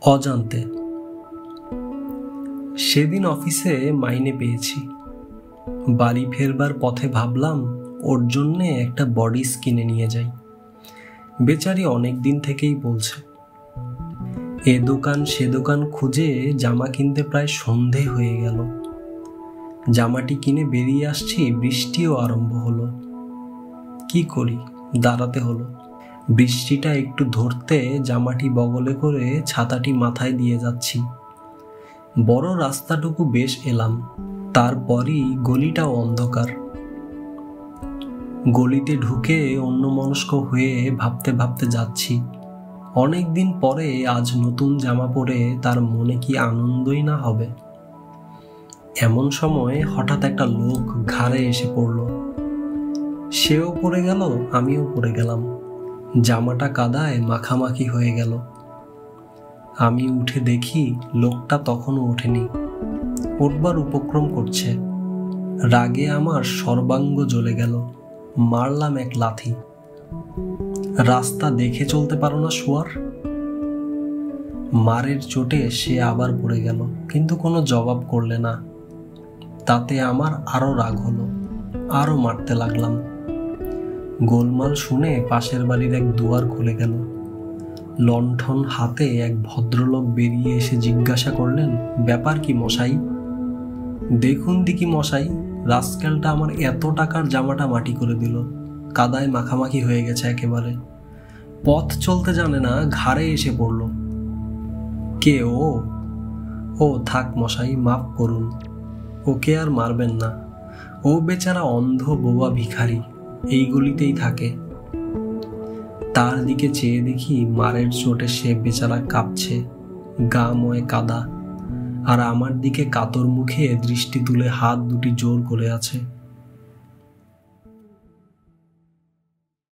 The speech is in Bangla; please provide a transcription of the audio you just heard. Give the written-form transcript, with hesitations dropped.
অজান্তে। সেদিন অফিসে মাইনে পেয়েছি। বাড়ি ফেরবার পথে ভাবলাম ওর জন্যে একটা বডিস কিনে নিয়ে যাই। বেচারি অনেক দিন থেকেই বলছে। এ দোকান সে দোকান খুঁজে জামা কিনতে প্রায় সন্ধে হয়ে গেল। জামাটি কিনে বেরিয়ে আসছি, বৃষ্টিও আরম্ভ হলো। কি করি, দাঁড়াতে হলো। বৃষ্টিটা একটু ধরতে জামাটি বগলে করে ছাতাটি মাথায় দিয়ে যাচ্ছি। বড় রাস্তাটুকু বেশ এলাম, তারপরই গলিটাও অন্ধকার। গলিতে ঢুকে অন্যমনস্ক হয়ে ভাবতে ভাবতে যাচ্ছি, অনেক দিন পরে আজ নতুন জামা পরে তার মনে কি আনন্দই না হবে। এমন সময় হঠাৎ একটা লোক ঘাড়ে এসে পড়ল। সেও পড়ে গেল, আমিও পড়ে গেলাম। জামাটা কাদায় মাখামাখি হয়ে গেল। আমি উঠে দেখি লোকটা তখনও ওঠেনি, উঠবার উপক্রম করছে। রাগে আমার সর্বাঙ্গ জ্বলে গেল। মারলাম এক লাথি। রাস্তা দেখে চলতে পারো না শুয়ার। মারের চোটে সে আবার পড়ে গেল, কিন্তু কোনো জবাব করলে না। তাতে আমার আরো রাগ হলো, আরো মারতে লাগলাম। গোলমাল শুনে পাশের বাড়ির এক দুয়ার খুলে গেল। লণ্ঠন হাতে এক ভদ্রলোক বেরিয়ে এসে জিজ্ঞাসা করলেন, ব্যাপার কি মশাই? দেখুন দিকি মশাই, রাস্কেলটা আমার এত টাকার জামাটা মাটি করে দিল, কাদায় মাখামাখি হয়ে গেছে একেবারে। পথ চলতে জানে না, ঘাড়ে এসে পড়ল। কে ও? ও থাক মশাই, মাফ করুন, ওকে আর মারবেন না। ও বেচারা অন্ধ বোবা ভিখারি, এই গলিতেই থাকে। তার দিকে চেয়ে দেখি মারের চোটে সে বেচারা কাঁপছে, গা ময় কাদা, আর আমার দিকে কাতর মুখে দৃষ্টি তুলে হাত দুটি জোর করে আছে।